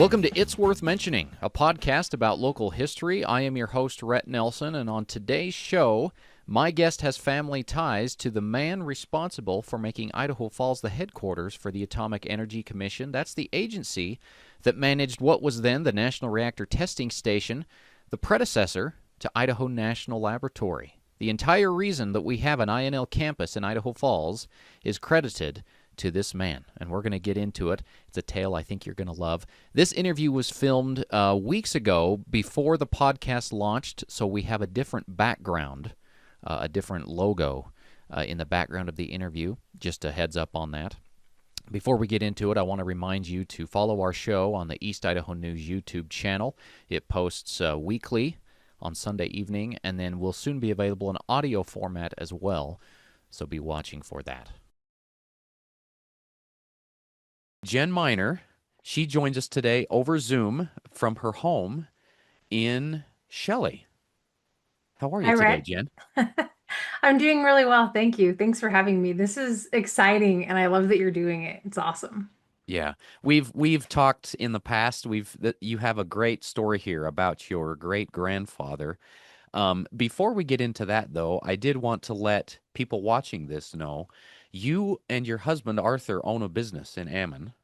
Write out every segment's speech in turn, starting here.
Welcome to It's Worth Mentioning, a podcast about local history. I am your host, Rett Nelson, and on today's show, my guest has family ties to the man responsible for making Idaho Falls the headquarters for the Atomic Energy Commission. That's the agency that managed what was then the National Reactor Testing Station, the predecessor to Idaho National Laboratory. The entire reason that we have an INL campus in Idaho Falls is credited to this man, and we're going to get into it. It's a tale I think you're going to love. This interview was filmed weeks ago before the podcast launched, so we have a different background, a different logo in the background of the interview. Just a heads up on that. Before we get into it, I want to remind you to follow our show on the East Idaho News YouTube channel. It posts weekly on Sunday evening, and then will soon be available in audio format as well, so be watching for that. Jen Miner, she joins us today over Zoom from her home in Shelley. How are you Hi, today, Rhett. Jen? I'm doing really well. Thank you. Thanks for having me. This is exciting, and I love that you're doing it. It's awesome. Yeah, we've talked in the past. You have a great story here about your great-grandfather. Before we get into that, though, I did want to let people watching this know you and your husband Arthur own a business in Ammon.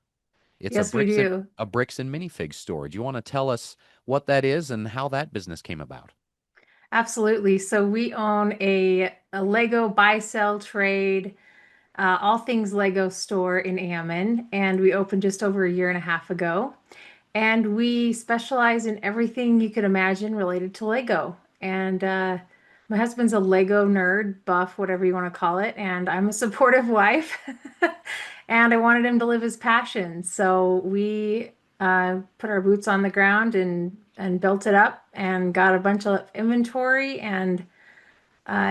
It's a Yes, we do. bricks and minifigs store. Do you want to tell us what that is and how that business came about? Absolutely. So we own a Lego buy, sell, trade, all things Lego store in Ammon, and we opened just over a year and a half ago. And we specialize in everything you could imagine related to Lego. And my husband's a Lego nerd, buff, whatever you want to call it, and I'm a supportive wife. And I wanted him to live his passion. So we put our boots on the ground and built it up and got a bunch of inventory. And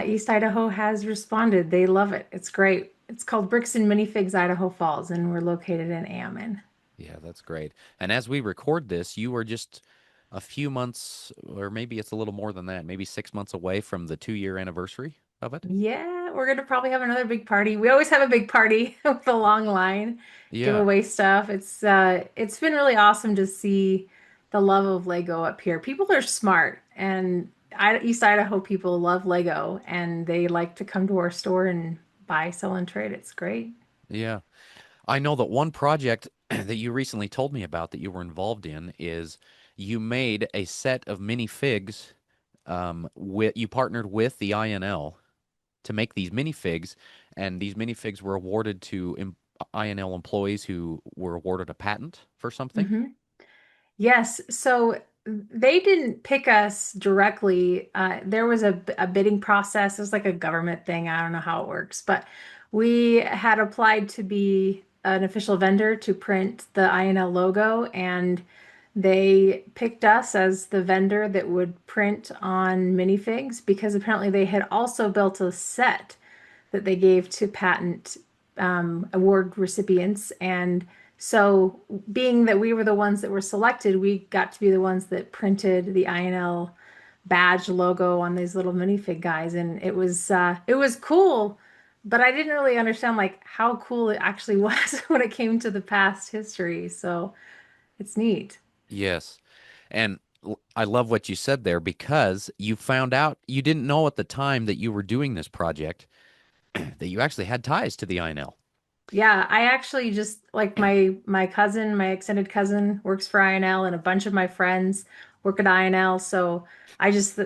East Idaho has responded. They love it. It's great. It's called Bricks and Minifigs Idaho Falls, and we're located in Ammon. Yeah, that's great. And as we record this, you are just a few months, or maybe it's a little more than that, maybe 6 months away from the 2-year anniversary of it. Yeah, we're gonna probably have another big party. We always have a big party with a long line, give Yeah. away stuff. It's been really awesome to see the love of Lego up here. People are smart, and East Idaho people love Lego, and they like to come to our store and buy, sell, and trade. It's great. Yeah. I know that one project that you recently told me about that you were involved in is you made a set of minifigs. You partnered with the INL to make these minifigs, and these minifigs were awarded to INL employees who were awarded a patent for something. hmm Yes, so they didn't pick us directly. There was a bidding process. It was like a government thing. I don't know how it works, but we had applied to be an official vendor to print the INL logo, and they picked us as the vendor that would print on minifigs because apparently they had also built a set that they gave to patent award recipients. And so, being that we were the ones that were selected, we got to be the ones that printed the INL badge logo on these little minifig guys, and it was cool. But I didn't really understand like how cool it actually was when it came to the past history. So it's neat. Yes. And I love what you said there because you found out you didn't know at the time that you were doing this project that you actually had ties to the INL. Yeah, I actually just like my cousin, my extended cousin works for INL, and a bunch of my friends work at INL. So I just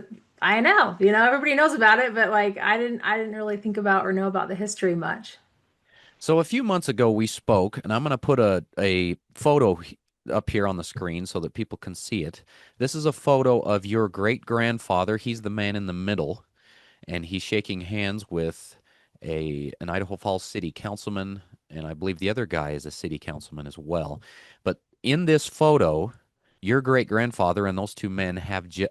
INL, everybody knows about it, but like I didn't really think about or know about the history much. So a few months ago we spoke, and I'm going to put a photo up here on the screen so that people can see it. This is a photo of your great-grandfather. He's the man in the middle, and he's shaking hands with an Idaho Falls city councilman, and I believe the other guy is a city councilman as well. But in this photo, your great-grandfather and those two men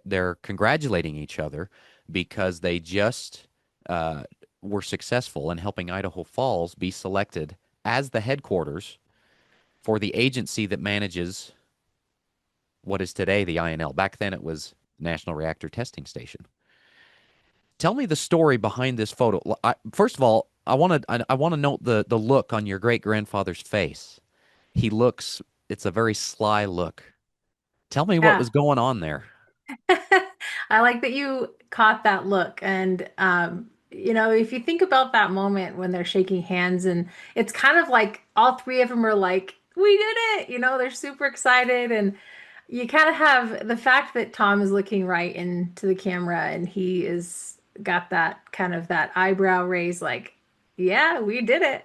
they're congratulating each other because they just were successful in helping Idaho Falls be selected as the headquarters for the agency that manages what is today the INL. Back then it was National Reactor Testing Station. Tell me the story behind this photo. First of all, I want to note the look on your great grandfather's face. It's a very sly look. Tell me what Yeah. was going on there. I like that you caught that look. And, if you think about that moment when they're shaking hands, and it's kind of like all three of them are like, we did it. They're super excited. And you kind of have the fact that Tom is looking right into the camera and he is got that kind of that eyebrow raise, like, yeah, we did it.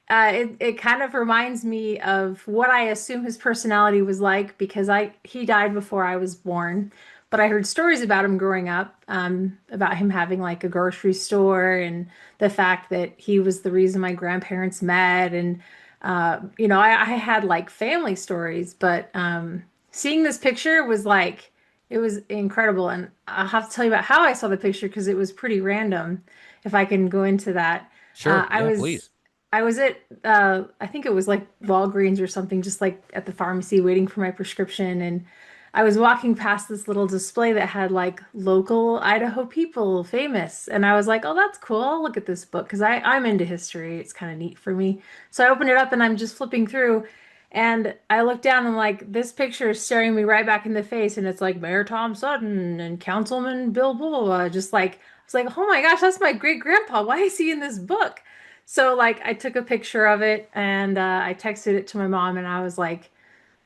It kind of reminds me of what I assume his personality was like because he died before I was born, but I heard stories about him growing up, about him having like a grocery store and the fact that he was the reason my grandparents met, and I had like family stories, but seeing this picture was like it was incredible, and I'll have to tell you about how I saw the picture because it was pretty random. If I can go into that, Sure. I Yeah, was. please. I was at I think it was like Walgreens or something, just like at the pharmacy waiting for my prescription. And I was walking past this little display that had like local Idaho people famous. And I was like, oh, that's cool. I'll look at this book because I'm into history. It's kind of neat for me. So I opened it up and I'm just flipping through. And I look down and like this picture is staring me right back in the face. And it's like Mayor Tom Sutton and Councilman Bill blah, blah, blah. Just like, I was like, oh my gosh, that's my great grandpa. Why is he in this book? So like I took a picture of it and I texted it to my mom and I was like,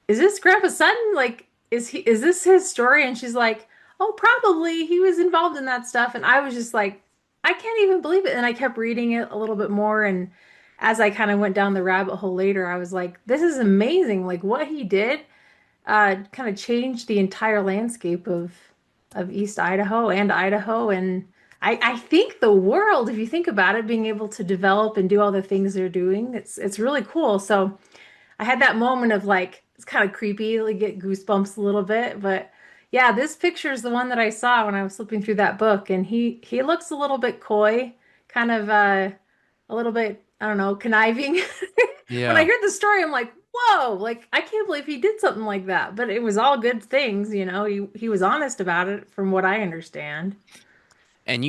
"Is this Grandpa Sutton? Like, is this his story?" And she's like, "Oh, probably. He was involved in that stuff." And I was just like, "I can't even believe it." And I kept reading it a little bit more, and as I kind of went down the rabbit hole later, I was like, "This is amazing! Like what he did, kind of changed the entire landscape of East Idaho and Idaho, and I think the world, if you think about it, being able to develop and do all the things they're doing, it's really cool." So I had that moment of like it's kind of creepy, like get goosebumps a little bit, but yeah, this picture is the one that I saw when I was flipping through that book, and he looks a little bit coy, kind of a little bit, I don't know, conniving. When I Yeah. heard the story, I'm like, whoa, like I can't believe he did something like that. But it was all good things, he was honest about it from what I understand. And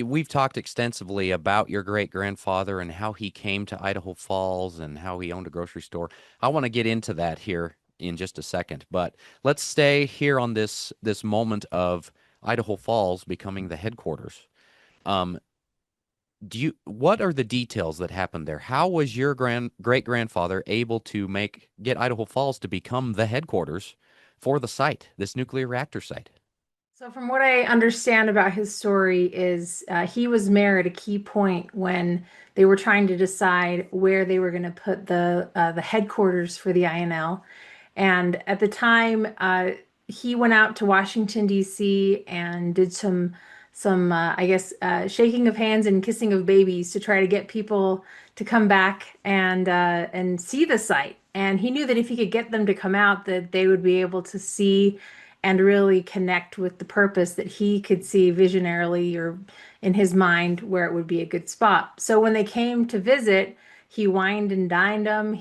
we've talked extensively about your great grandfather and how he came to Idaho Falls and how he owned a grocery store. I want to get into that here in just a second, but let's stay here on this moment of Idaho Falls becoming the headquarters. Um, what are the details that happened there? How was your great grandfather able to get Idaho Falls to become the headquarters for the site, this nuclear reactor site? So, from what I understand about his story, is he was mayor at a key point when they were trying to decide where they were going to put the headquarters for the INL. And at the time, he went out to Washington, D.C. and did some I guess shaking of hands and kissing of babies to try to get people to come back and see the site. And he knew that if he could get them to come out, that they would be able to see and really connect with the purpose that he could see visionarily or in his mind where it would be a good spot. So when they came to visit, he wined and dined them.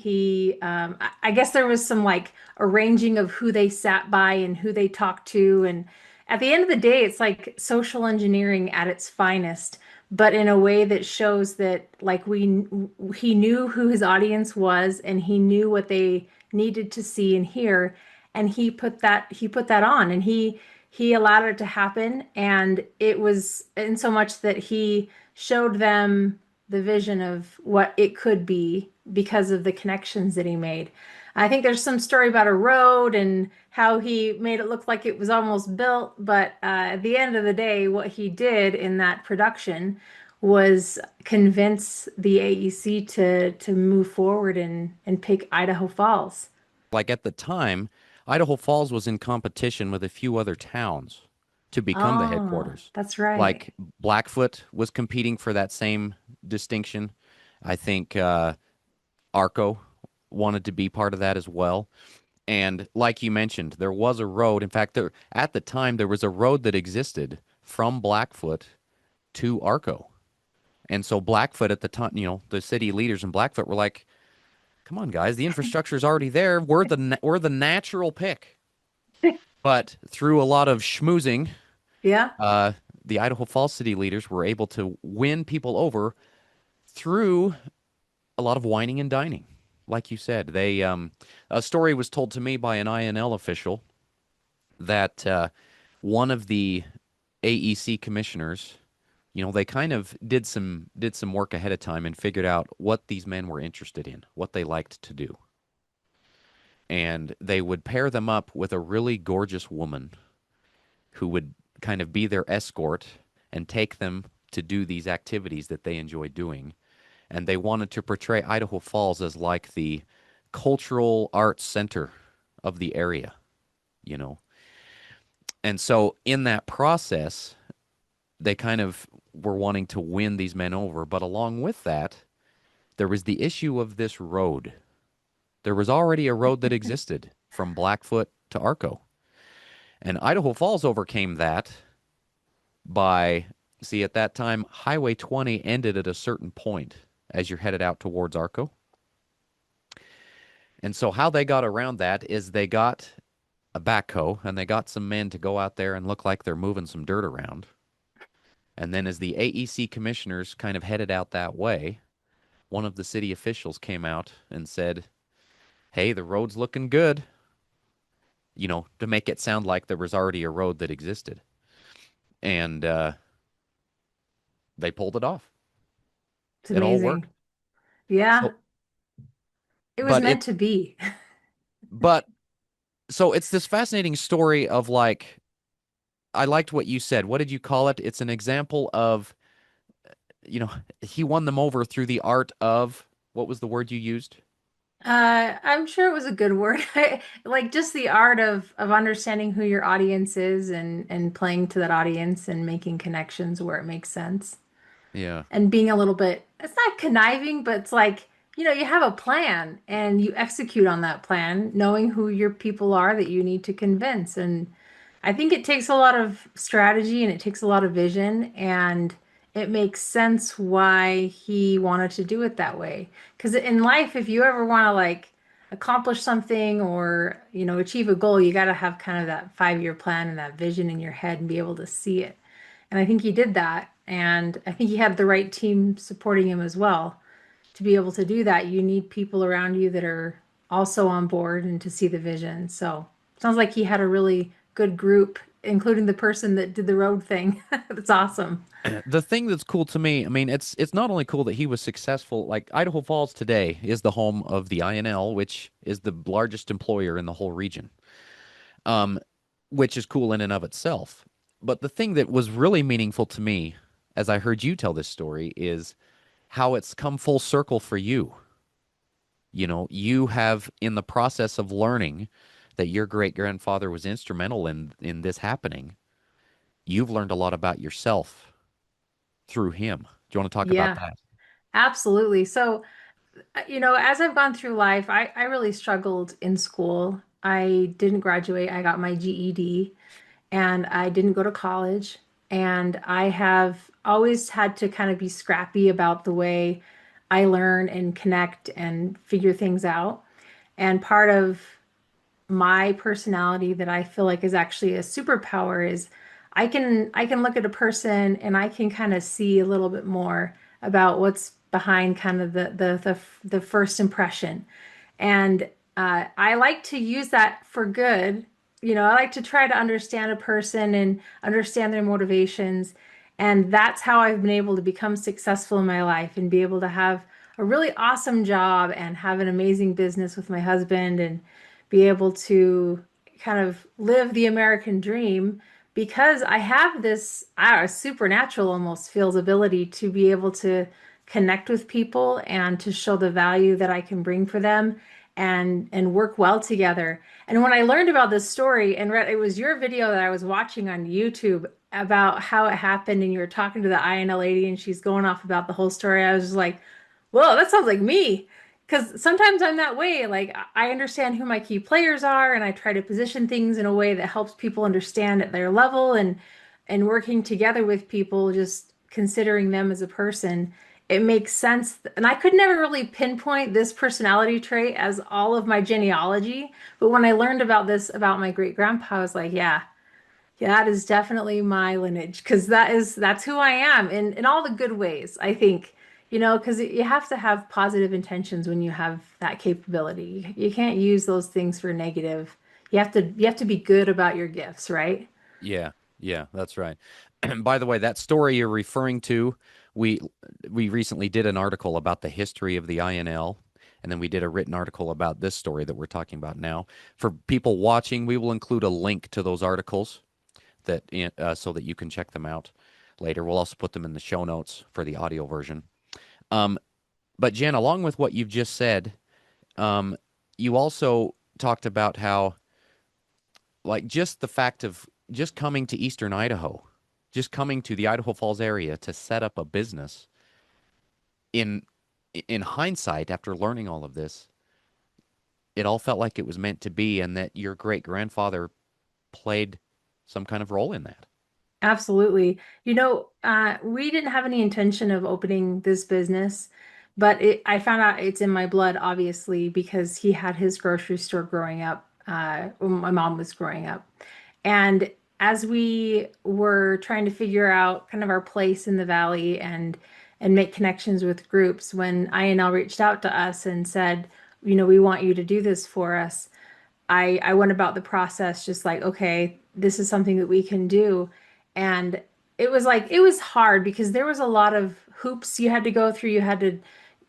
I guess there was some like arranging of who they sat by and who they talked to. And at the end of the day, it's like social engineering at its finest, but in a way that shows that like he knew who his audience was and he knew what they needed to see and hear, and he put that on, and he allowed it to happen, and it was in so much that he showed them the vision of what it could be because of the connections that he made. I think there's some story about a road and how he made it look like it was almost built, but at the end of the day, what he did in that production was convince the AEC to move forward and pick Idaho Falls. Like at the time, Idaho Falls was in competition with a few other towns to become the Oh, headquarters. that's right. Like Blackfoot was competing for that same distinction. I think Arco wanted to be part of that as well. And like you mentioned, there was a road. In fact, at the time, there was a road that existed from Blackfoot to Arco. And so Blackfoot at the time, the city leaders in Blackfoot were like, "Come on, guys, the infrastructure is already there. We're the natural pick." But through a lot of schmoozing, Yeah. uh, the Idaho Falls city leaders were able to win people over through a lot of whining and dining. Like you said, a story was told to me by an INL official that one of the AEC commissioners, they kind of did some work ahead of time and figured out what these men were interested in, what they liked to do. And they would pair them up with a really gorgeous woman who would kind of be their escort and take them to do these activities that they enjoy doing. And they wanted to portray Idaho Falls as like the cultural arts center of the area, you know. And so in that process, they kind of were wanting to win these men over. But along with that, there was the issue of this road. There was already a road that existed from Blackfoot to Arco. And Idaho Falls overcame that by, see, at that time, Highway 20 ended at a certain point as you're headed out towards Arco. And so how they got around that is they got a backhoe and they got some men to go out there and look like they're moving some dirt around. And then as the AEC commissioners kind of headed out that way, one of the city officials came out and said, "Hey, the road's looking good," to make it sound like there was already a road that existed. And they pulled it off. It's It all amazing. worked. Yeah, So, it was but meant to be. but so it's this fascinating story of like, I liked what you said. What did you call it? It's an example of, you know, he won them over through the art of, what was the word you used? I'm sure it was a good word. Like just the art of understanding who your audience is and playing to that audience and making connections where it makes sense. Yeah. And being a little bit, it's not conniving, but it's like, you have a plan and you execute on that plan, knowing who your people are that you need to convince. And I think it takes a lot of strategy and it takes a lot of vision, and it makes sense why he wanted to do it that way. Because in life, if you ever want to like accomplish something or, achieve a goal, you got to have kind of that 5-year plan and that vision in your head and be able to see it. And I think he did that. And I think he had the right team supporting him as well. To be able to do that, you need people around you that are also on board and to see the vision. So sounds like he had a really good group, including the person that did the road thing. That's awesome. The thing that's cool to me, I mean, it's not only cool that he was successful, like Idaho Falls today is the home of the INL, which is the largest employer in the whole region. Um, which is cool in and of itself. But the thing that was really meaningful to me as I heard you tell this story is how it's come full circle for you. You have, in the process of learning that your great grandfather was instrumental in this happening, you've learned a lot about yourself through him. Do you want to talk about Yeah, that? absolutely. So, as I've gone through life, I really struggled in school. I didn't graduate. I got my GED and I didn't go to college. And I have always had to kind of be scrappy about the way I learn and connect and figure things out. And part of my personality that I feel like is actually a superpower is I can look at a person and I can kind of see a little bit more about what's behind kind of the first impression. And I like to use that for good. I like to try to understand a person and understand their motivations. And that's how I've been able to become successful in my life and be able to have a really awesome job and have an amazing business with my husband and be able to kind of live the American dream because I have this, I don't know, supernatural almost feels ability to be able to connect with people and to show the value that I can bring for them and work well together. And when I learned about this story, and it was your video that I was watching on YouTube about how it happened, and you were talking to the INL lady, and she's going off about the whole story. I was just like, whoa, that sounds like me. Because sometimes I'm that way. Like, I understand who my key players are, and I try to position things in a way that helps people understand at their level and working together with people, just considering them as a person. It makes sense. And I could never really pinpoint this personality trait as all of my genealogy. But when I learned about this about my great grandpa, I was like, yeah, yeah, that is definitely my lineage because that's who I am in all the good ways, I think. Because you have to have positive intentions when you have that capability. You can't use those things for negative. You have to be good about your gifts, right? Yeah, yeah, that's right. And by the way, that story you're referring to, we we recently did an article about the history of the INL, and then we did a written article about this story that we're talking about now. For people watching, we will include a link to those articles so that you can check them out later. We'll also put them in the show notes for the audio version. Um, but Jen, along with what you've just said, um, you also talked about how like just the fact of just coming to Eastern Idaho, just coming to the Idaho Falls area to set up a business in in hindsight after learning all of this, it all felt like it was meant to be and that your great grandfather played some kind of role in that. Absolutely. We didn't have any intention of opening this business, but I found out it's in my blood, obviously, because he had his grocery store growing up, when my mom was growing up. And as we were trying to figure out kind of our place in the valley and make connections with groups, when INL reached out to us and said, we want you to do this for us, I went about the process just like, okay, this is something that we can do. And it was hard because there was a lot of hoops you had to go through. You had to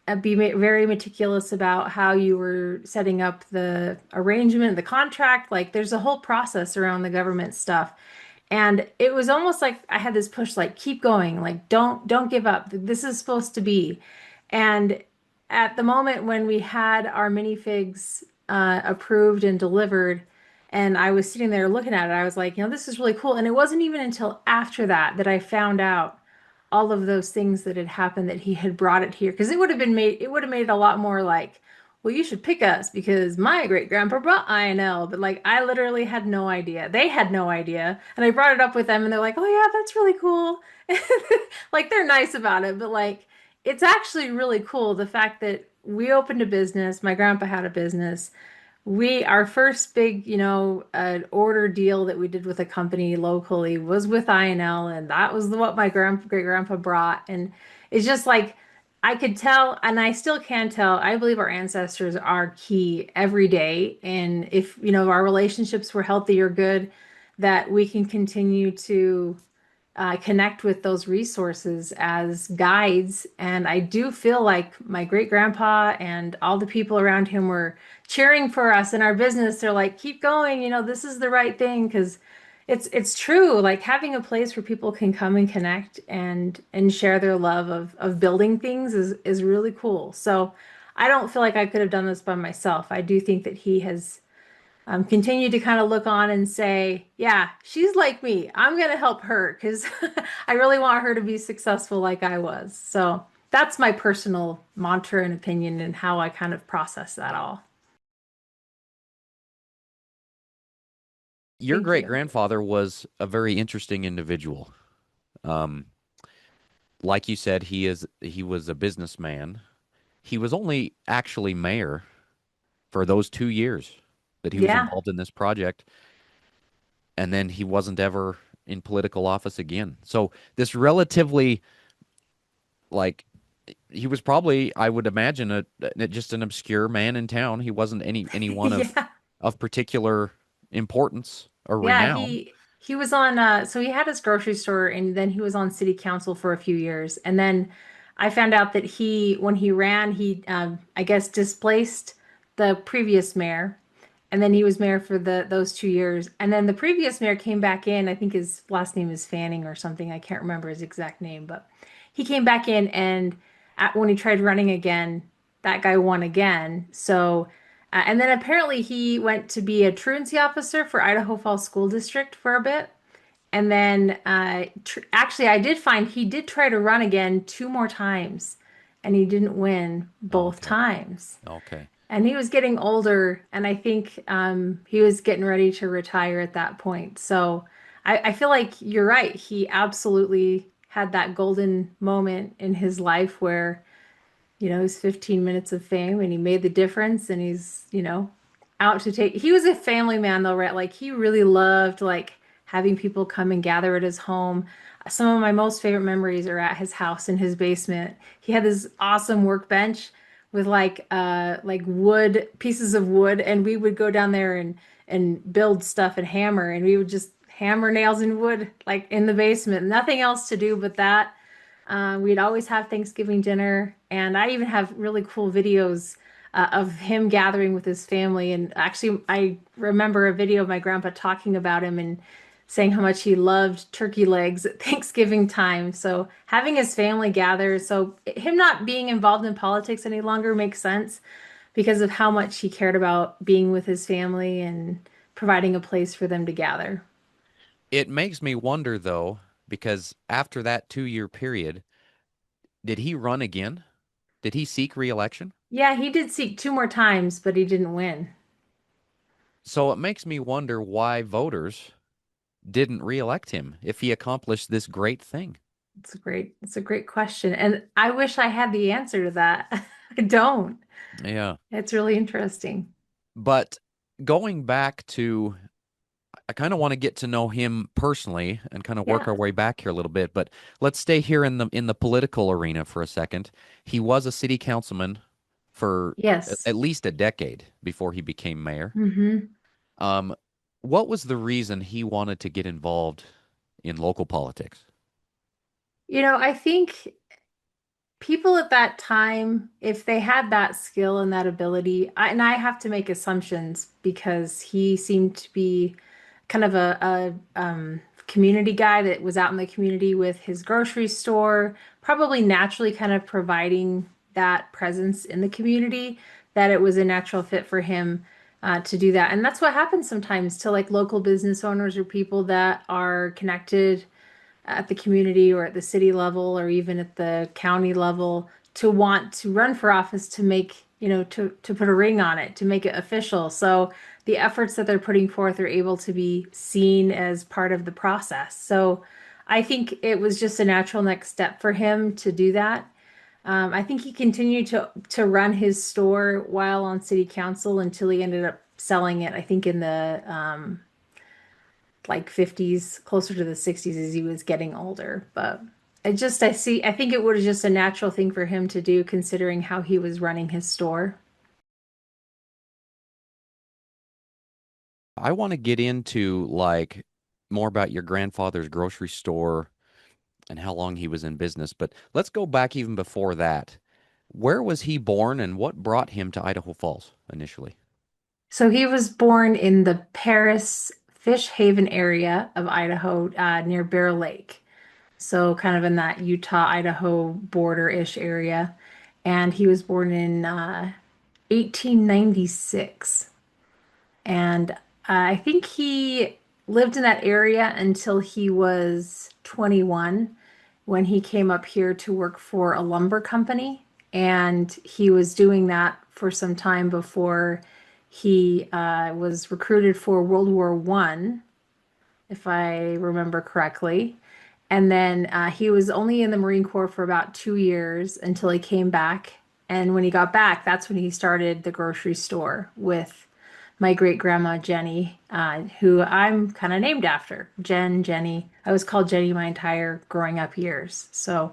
very meticulous about how you were setting up the arrangement, the contract. Like there's a whole process around the government stuff. And it was almost like I had this push, like, keep going, like, don't give up. This is supposed to be. And at the moment when we had our minifigs approved and delivered, and I was sitting there looking at it, I was like, this is really cool. And it wasn't even until after that that I found out all of those things that had happened that he had brought it here. Because it would have made it a lot more like, well, you should pick us because my great grandpa brought INL. But like, I literally had no idea. They had no idea. And I brought it up with them and they're like, oh, yeah, that's really cool. Like, they're nice about it. But like, it's actually really cool the fact that we opened a business. My grandpa had a business. Our first big, order deal that we did with a company locally was with INL, and that was what my great grandpa brought. And it's just like I could tell, and I still can tell, I believe our ancestors are key every day. And if, our relationships were healthy or good, that we can continue to connect with those resources as guides. And I do feel like my great grandpa and all the people around him were cheering for us in our business. They're like, keep going, this is the right thing. Because it's true, like having a place where people can come and connect and share their love of building things is really cool. So I don't feel like I could have done this by myself. I do think that he has continue to kind of look on and say, yeah, she's like me. I'm going to help her because I really want her to be successful like I was. So that's my personal mantra and opinion and how I kind of process that all. Your Thank great you. grandfather was a very interesting individual. Um, like you said, he was a businessman. He was only actually mayor for those 2 years that he was Yeah. involved in this project, and then he wasn't ever in political office again. So this relatively like he was probably, I would imagine, just an obscure man in town. He wasn't anyone Yeah. of particular importance or Yeah, renown. he was on so he had his grocery store and then he was on city council for a few years. And then I found out that when he ran, he I guess displaced the previous mayor. And then he was mayor for those 2 years. And then the previous mayor came back in. I think his last name is Fanning or something. I can't remember his exact name, but he came back in and when he tried running again, that guy won again. So and then apparently he went to be a truancy officer for Idaho Falls School District for a bit. And then actually, I did find he did try to run again two more times, and he didn't win both Okay. times. Okay. And he was getting older, and I think he was getting ready to retire at that point. So I feel like you're right. He absolutely had that golden moment in his life where his 15 minutes of fame and he made the difference and he's, out to take. He was a family man though, right? Like he really loved like having people come and gather at his home. Some of my most favorite memories are at his house in his basement. He had this awesome workbench with like wood pieces of wood and we would go down there and build stuff and hammer, and we would just hammer nails and wood like in the basement. Nothing else to do but that. We'd always have Thanksgiving dinner, and I even have really cool videos of him gathering with his family. And actually, I remember a video of my grandpa talking about him and saying how much he loved turkey legs at Thanksgiving time. So having his family gather, so him not being involved in politics any longer makes sense because of how much he cared about being with his family and providing a place for them to gather. It makes me wonder, though, because after that 2 year period, did he run again? Did he seek re-election? Yeah, he did seek two more times, but he didn't win. So it makes me wonder why voters didn't re-elect him if he accomplished this great thing. It's a great question. And I wish I had the answer to that. I don't. Yeah. It's really interesting. But going back to, I kind of want to get to know him personally and kind of work Yeah. our way back here a little bit, but let's stay here in the political arena for a second. He was a city councilman for Yes. at least a decade before he became mayor. Hmm. Um, what was the reason he wanted to get involved in local politics? I think people at that time, if they had that skill and that ability, and I have to make assumptions because he seemed to be kind of a community guy that was out in the community with his grocery store, probably naturally kind of providing that presence in the community, that it was a natural fit for him to do that. And that's what happens sometimes to like local business owners or people that are connected at the community or at the city level or even at the county level to want to run for office to make, to put a ring on it, to make it official. So the efforts that they're putting forth are able to be seen as part of the process. So I think it was just a natural next step for him to do that. I think he continued to run his store while on city council until he ended up selling it. I think in the like 50s, closer to the 60s as he was getting older. But I think it was just a natural thing for him to do considering how he was running his store. I want to get into like more about your grandfather's grocery store and how long he was in business, but let's go back even before that. Where was he born and what brought him to Idaho Falls initially? So he was born in the Paris Fish Haven area of Idaho, near Bear Lake. So kind of in that Utah-Idaho border-ish area. And he was born in 1896. And I think he lived in that area until he was 21 when he came up here to work for a lumber company. And he was doing that for some time before he was recruited for World War One, if I remember correctly. And then he was only in the Marine Corps for about 2 years until he came back. And when he got back, that's when he started the grocery store with my great grandma Jenny, who I'm kind of named after. Jenny. I was called Jenny my entire growing up years. So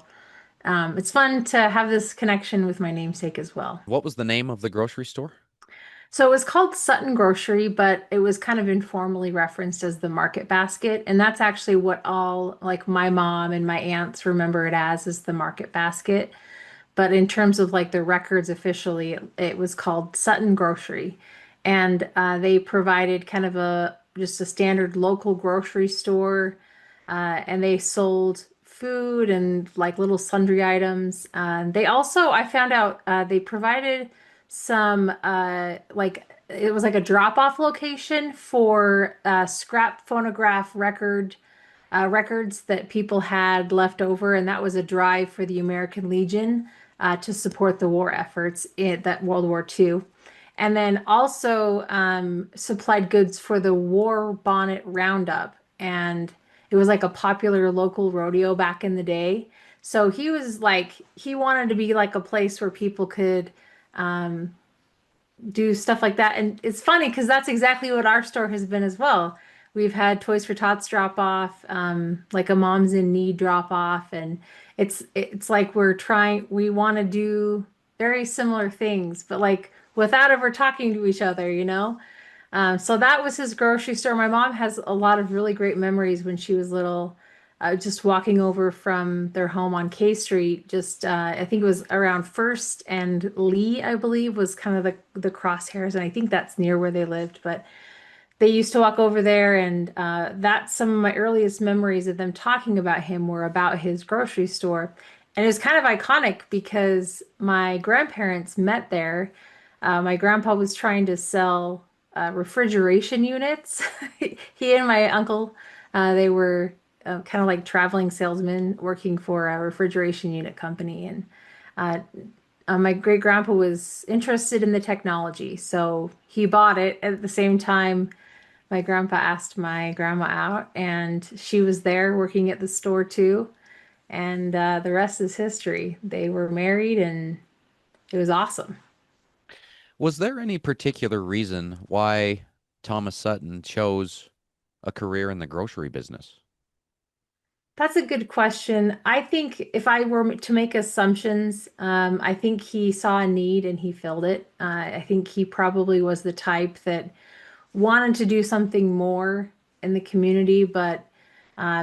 it's fun to have this connection with my namesake as well. What was the name of the grocery store? So it was called Sutton Grocery, but it was kind of informally referenced as the Market Basket. And that's actually what all like my mom and my aunts remember it as is the Market Basket. But in terms of like the records officially, it was called Sutton Grocery. And they provided kind of a just a standard local grocery store. And they sold food and like little sundry items. They also, I found out, they provided some like it was like a drop-off location for scrap phonograph records that people had left over, and that was a drive for the American Legion to support the war efforts in that World War II. And then also supplied goods for the War Bonnet Roundup. And it was like a popular local rodeo back in the day. So he was like, he wanted to be like a place where people could do stuff like that. And it's funny because that's exactly what our store has been as well. We've had Toys for Tots drop off, like a Moms in Need drop off, and it's like we want to do very similar things, but like without ever talking to each other, you know? So that was his grocery store. My mom has a lot of really great memories when she was little, just walking over from their home on K Street. Just I think it was around First and Lee, I believe, was kind of the crosshairs, and I think that's near where they lived. But they used to walk over there, and that's some of my earliest memories of them talking about him were about his grocery store. And it was kind of iconic because my grandparents met there. My grandpa was trying to sell refrigeration units. He and my uncle, they were kind of like traveling salesmen working for a refrigeration unit company. And uh, my great grandpa was interested in the technology, so he bought it. At the same time, my grandpa asked my grandma out, and she was there working at the store too. And the rest is history. They were married, and it was awesome. Was there any particular reason why Thomas Sutton chose a career in the grocery business? That's a good question. I think if I were to make assumptions, I think he saw a need and he filled it. I think he probably was the type that wanted to do something more in the community, but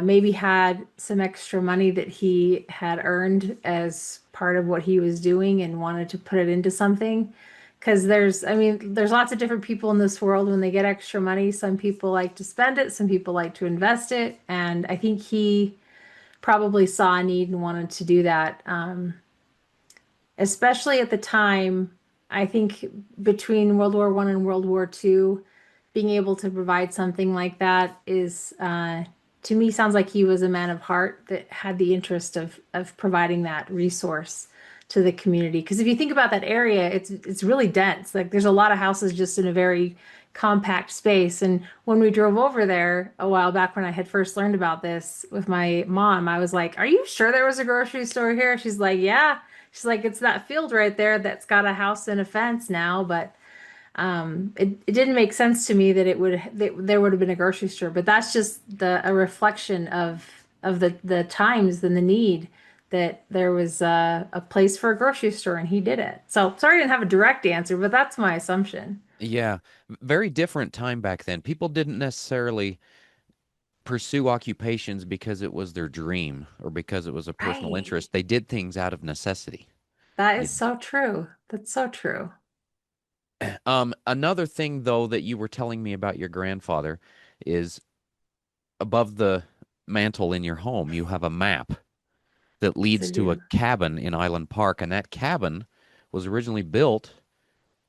maybe had some extra money that he had earned as part of what he was doing and wanted to put it into something. Because I mean, there's lots of different people in this world when they get extra money. Some people like to spend it, some people like to invest it. And I think he probably saw a need and wanted to do that. Especially at the time, I think between World War I and World War II, being able to provide something like that is, to me, sounds like he was a man of heart that had the interest of providing that resource to the community. Because if you think about that area, it's really dense. Like there's a lot of houses just in a very compact space. And when we drove over there a while back when I had first learned about this with my mom, I was like, "Are you sure there was a grocery store here?" She's like, "Yeah." She's like, it's that field right there that's got a house and a fence now, but it didn't make sense to me that there would have been a grocery store. But that's just a reflection of the times and the need that there was a place for a grocery store, and he did it. So sorry I didn't have a direct answer, but that's my assumption. Yeah, very different time back then. People didn't necessarily pursue occupations because it was their dream or because it was a personal Right. interest. They did things out of necessity. That You is so true. That's so true. Another thing though that you were telling me about your grandfather is above the mantle in your home, you have a map that Yes, I leads to a do. cabin in Island Park, and that cabin was originally built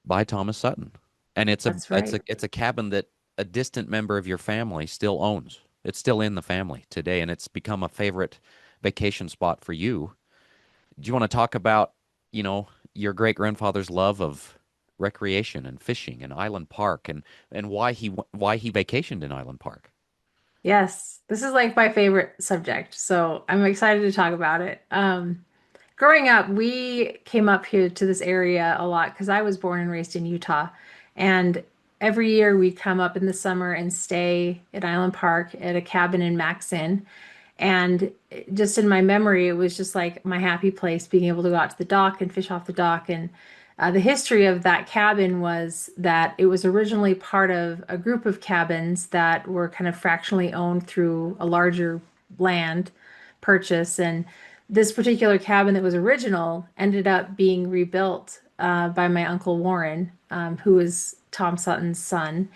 by Thomas Sutton. And That's right. it's a cabin that a distant member of your family still owns. It's still in the family today, and it's become a favorite vacation spot for you. Do you want to talk about, your great grandfather's love of recreation and fishing and Island Park and why he vacationed in Island Park? Yes, this is like my favorite subject, so I'm excited to talk about it. Growing up, we came up here to this area a lot because I was born and raised in Utah. And every year we'd come up in the summer and stay at Island Park at a cabin in Maxon. And just in my memory, it was just like my happy place, being able to go out to the dock and fish off the dock. And the history of that cabin was that it was originally part of a group of cabins that were kind of fractionally owned through a larger land purchase. And this particular cabin that was original ended up being rebuilt by my Uncle Warren, who was Tom Sutton's son.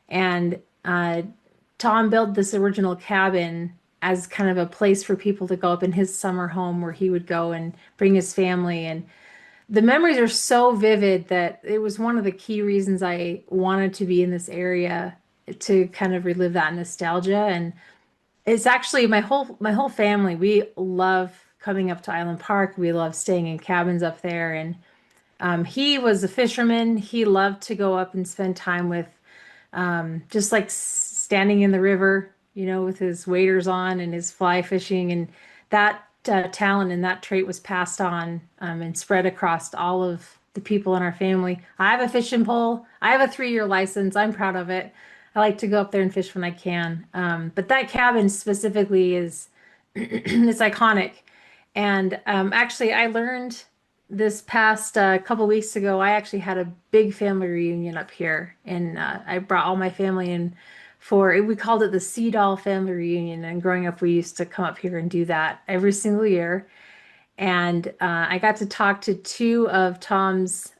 And Tom built this original cabin as kind of a place for people to go up in his summer home where he would go and bring his family. And the memories are so vivid that it was one of the key reasons I wanted to be in this area to kind of relive that nostalgia. And it's actually my whole family. We love coming up to Island Park. We love staying in cabins up there. And he was a fisherman. He loved to go up and spend time with just like standing in the river, with his waders on and his fly fishing. And that talent and that trait was passed on and spread across all of the people in our family. I have a fishing pole. I have a 3-year license. I'm proud of it. I like to go up there and fish when I can. But that cabin specifically is it's iconic. And actually, I learned this past couple weeks ago, I actually had a big family reunion up here, and I brought all my family in we called it the Sea Doll family reunion. And growing up, we used to come up here and do that every single year. And I got to talk to two of Tom's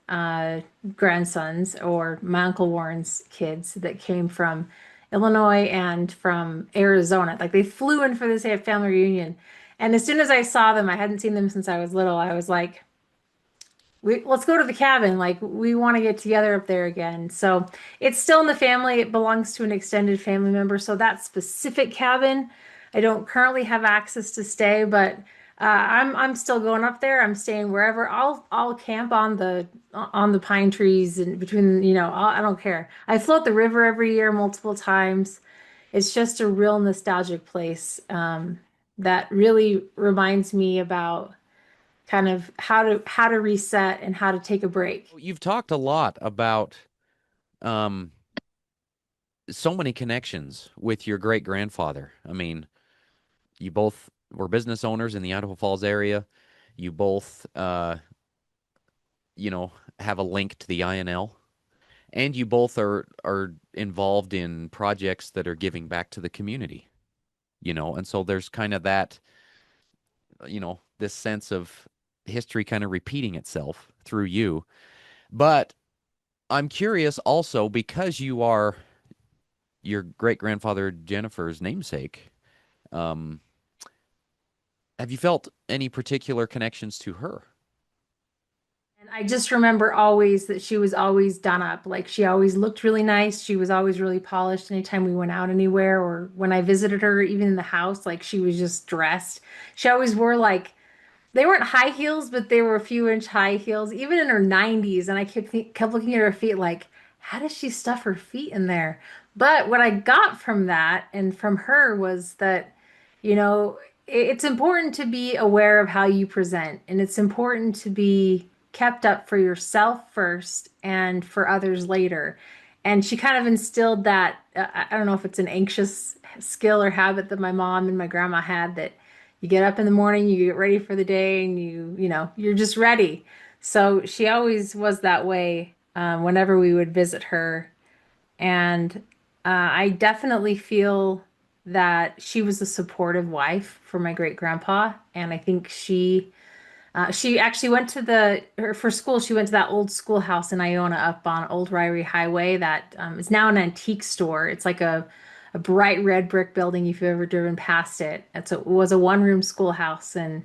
grandsons, or my Uncle Warren's kids, that came from Illinois and from Arizona. Like they flew in for this family reunion. And as soon as I saw them, I hadn't seen them since I was little. I was like, let's go to the cabin. Like we want to get together up there again. So it's still in the family. It belongs to an extended family member. So that specific cabin, I don't currently have access to stay, but I'm still going up there. I'm staying wherever. I'll camp on the pine trees and between, I don't care. I float the river every year multiple times. It's just a real nostalgic place that really reminds me about kind of how to reset and how to take a break. You've talked a lot about um, so many connections with your great grandfather. I mean, you both were business owners in the Idaho Falls area. You both, have a link to the INL, and you both are involved in projects that are giving back to the community. And so there's kind of that, this sense of history kind of repeating itself through you. But I'm curious also because you are your great grandfather Jennifer's namesake. Um, have you felt any particular connections to her? And I just remember always that she was always done up. Like she always looked really nice. She was always really polished anytime we went out anywhere or when I visited her, even in the house, like she was just dressed. She always wore like they weren't high heels, but they were a few inch high heels, even in her 90s. And I kept looking at her feet like, how does she stuff her feet in there? But what I got from that and from her was that, it's important to be aware of how you present, and it's important to be kept up for yourself first and for others later. And she kind of instilled that, I don't know if it's an anxious skill or habit that my mom and my grandma had, that you get up in the morning, you get ready for the day, and you're just ready. So she always was that way whenever we would visit her. And I definitely feel that she was a supportive wife for my great grandpa. And I think she actually went to for school, she went to that old schoolhouse in Iona up on Old Ryrie Highway that is now an antique store. It's like a bright red brick building if you've ever driven past it. It was a one-room schoolhouse. And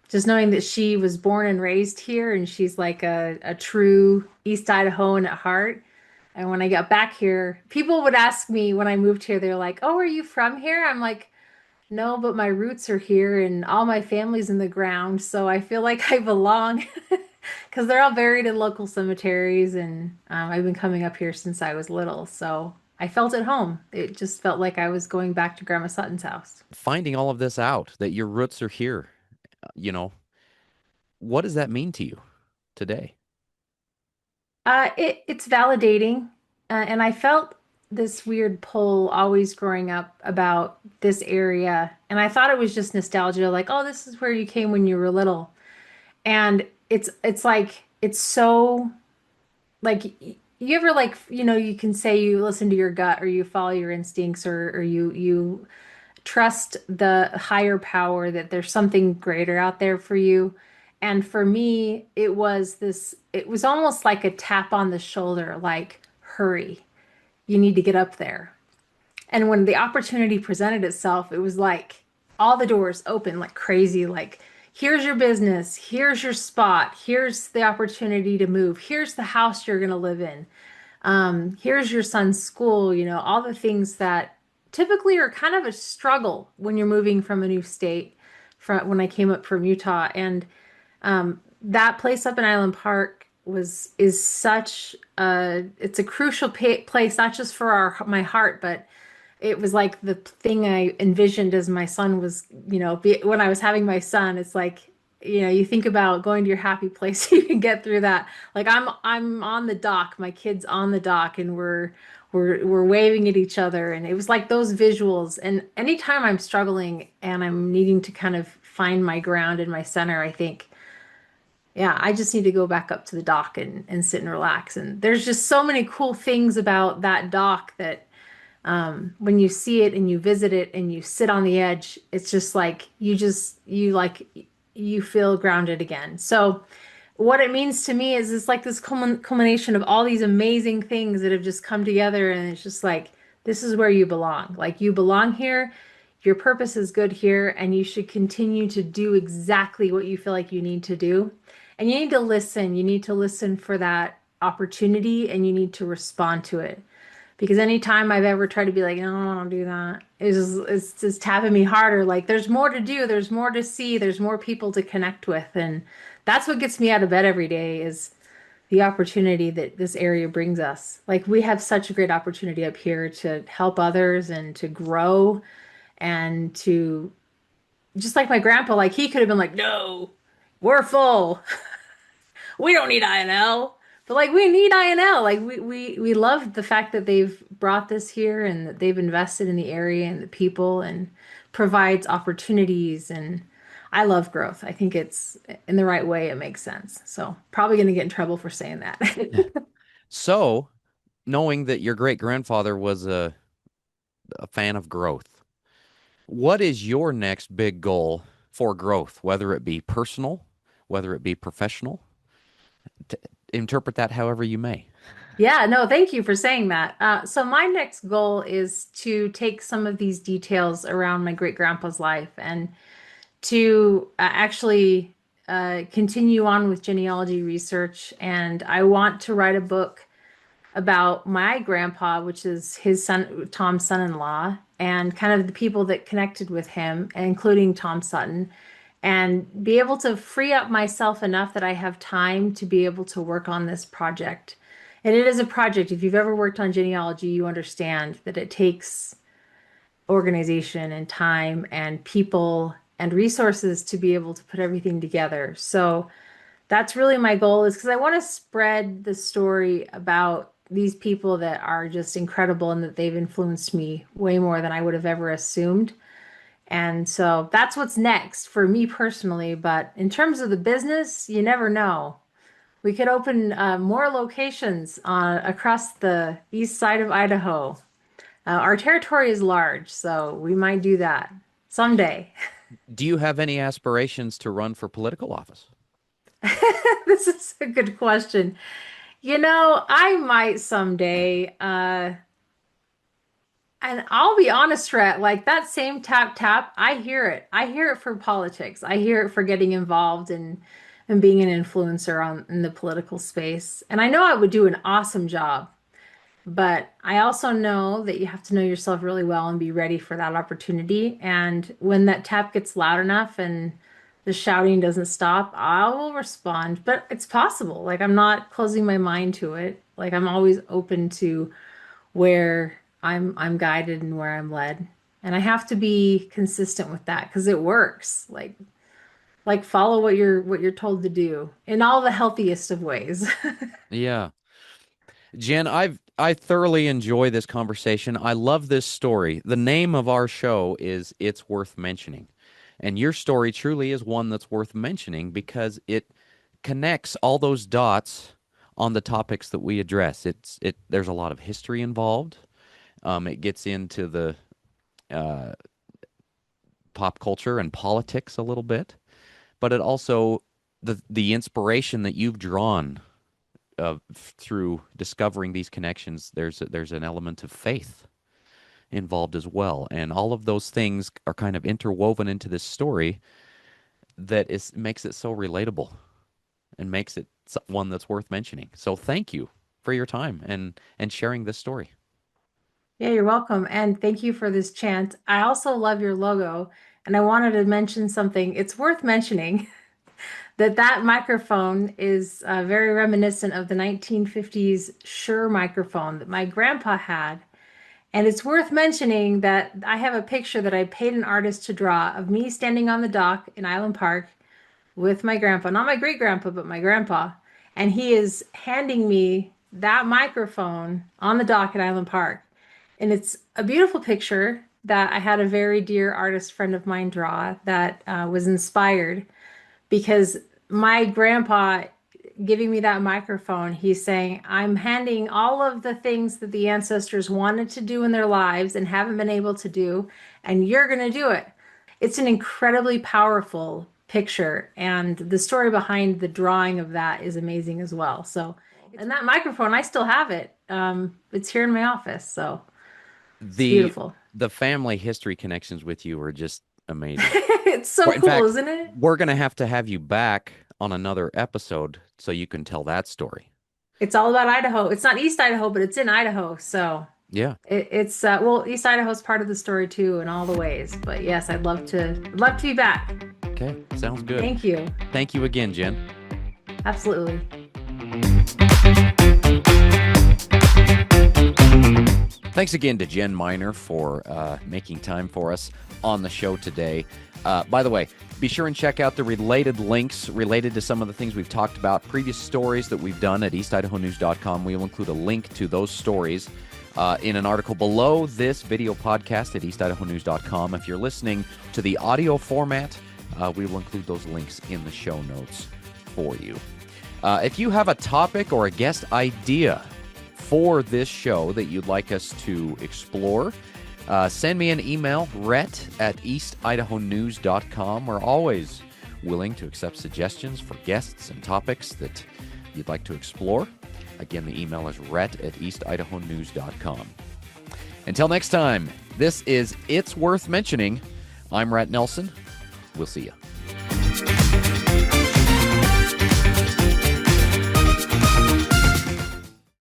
just knowing that she was born and raised here and she's like a true East Idahoan at heart. And when I got back here, people would ask me when I moved here, they're like, "Oh, are you from here?" I'm like, "No, but my roots are here and all my family's in the ground, so I feel like I belong." Because they're all buried in local cemeteries, and I've been coming up here since I was little, so I felt at home. It just felt like I was going back to Grandma Sutton's house. Finding all of this out, that your roots are here, you know, what does that mean to you today? It's validating, and I felt this weird pull always growing up about this area, and I thought it was just nostalgia, like, oh, this is where you came when you were little, and it's like it's so like you ever like you can say you listen to your gut or you follow your instincts or you trust the higher power that there's something greater out there for you. And for me, it was almost like a tap on the shoulder, like, hurry, you need to get up there. And when the opportunity presented itself, it was like all the doors open like crazy, like, here's your business, here's your spot, here's the opportunity to move, here's the house you're going to live in. Here's your son's school, all the things that typically are kind of a struggle when you're moving from a new state. From when I came up from Utah, and that place up in Island Park is such a it's a crucial place, not just for my heart, but it was like the thing I envisioned as my son was, when I was having my son. It's like, you think about going to your happy place, you can get through that. Like I'm on the dock, my kid's on the dock, and we're waving at each other, and it was like those visuals. And anytime I'm struggling and I'm needing to kind of find my ground and my center, I think Yeah, I just need to go back up to the dock and sit and relax. And there's just so many cool things about that dock that when you see it and you visit it and you sit on the edge, it's just like you feel grounded again. So what it means to me is it's like this culmination of all these amazing things that have just come together, and it's just like this is where you belong. Like you belong here, your purpose is good here, and you should continue to do exactly what you feel like you need to do. And you need to listen. You need to listen for that opportunity, and you need to respond to it. Because anytime I've ever tried to be like, no, I don't do that, it's just tapping me harder. Like there's more to do, there's more to see, there's more people to connect with. And that's what gets me out of bed every day is the opportunity that this area brings us. Like we have such a great opportunity up here to help others and to grow and to just like my grandpa, like he could have been like, no, we're full. We don't need INL. But like we need INL. Like we love the fact that they've brought this here and that they've invested in the area and the people and provides opportunities, and I love growth. I think it's in the right way, it makes sense. So probably gonna get in trouble for saying that. So, knowing that your great grandfather was a fan of growth, what is your next big goal for growth, whether it be personal, whether it be professional? T Interpret that however you may. Yeah, no, thank you for saying that. So my next goal is to take some of these details around my great grandpa's life and to actually continue on with genealogy research. And I want to write a book about my grandpa, which is his son, Tom's son-in-law, and kind of the people that connected with him, including Tom Sutton, and be able to free up myself enough that I have time to be able to work on this project. And it is a project. If you've ever worked on genealogy, you understand that it takes organization and time and people and resources to be able to put everything together. So that's really my goal is because I want to spread the story about these people that are just incredible and that they've influenced me way more than I would have ever assumed. And so that's what's next for me personally. But in terms of the business, you never know. We could open more locations across the east side of Idaho. Our territory is large, so we might do that someday. Do you have any aspirations to run for political office? This is a good question. I might someday. And I'll be honest, Rhett, like that same tap tap, I hear it. I hear it for politics. I hear it for getting involved and being an influencer in the political space. And I know I would do an awesome job. But I also know that you have to know yourself really well and be ready for that opportunity. And when that tap gets loud enough and the shouting doesn't stop, I will respond. But it's possible. Like I'm not closing my mind to it. Like I'm always open to where I'm guided and where I'm led. And I have to be consistent with that because it works. Like follow what you're told to do in all the healthiest of ways. Yeah. Jen, I thoroughly enjoy this conversation. I love this story. The name of our show is It's Worth Mentioning. And your story truly is one that's worth mentioning because it connects all those dots on the topics that we address. There's a lot of history involved. It gets into the uh, pop culture and politics a little bit, but it also the inspiration that you've drawn through discovering these connections. There's an element of faith involved as well, and all of those things are kind of interwoven into this story that is makes it so relatable and makes it one that's worth mentioning. So thank you for your time and sharing this story. Yeah, you're welcome. And thank you for this chant. I also love your logo. And I wanted to mention something. It's worth mentioning that microphone is very reminiscent of the 1950s Shure microphone that my grandpa had. And it's worth mentioning that I have a picture that I paid an artist to draw of me standing on the dock in Island Park with my grandpa, not my great grandpa, but my grandpa. And he is handing me that microphone on the dock at Island Park. And it's a beautiful picture that I had a very dear artist friend of mine draw that was inspired because my grandpa giving me that microphone, he's saying, I'm handing all of the things that the ancestors wanted to do in their lives and haven't been able to do, and you're going to do it. It's an incredibly powerful picture, and the story behind the drawing of that is amazing as well. So, and that microphone, I still have it. It's here in my office, so it's The beautiful. the family history connections with you are just amazing. It's so In cool, fact, isn't it? we're going to have you back on another episode so you can tell that story. It's all about Idaho. It's not East Idaho, but it's in Idaho. So Yeah. it's well, East Idaho's part of the story too in all the ways. But yes, I'd love to be back. Okay. Sounds good. Thank you. Thank you again, Jen. Absolutely. Thanks again to Jen Miner for making time for us on the show today. By the way, be sure and check out the related links related to some of the things we've talked about, previous stories that we've done at eastidahonews.com. We will include a link to those stories in an article below this video podcast at eastidahonews.com. If you're listening to the audio format, we will include those links in the show notes for you. If you have a topic or a guest idea for this show that you'd like us to explore, send me an email, rett@eastidahonews.com. We're always willing to accept suggestions for guests and topics that you'd like to explore. Again, the email is rett@eastidahonews.com. Until next time, this is It's Worth Mentioning. I'm Rett Nelson. We'll see you.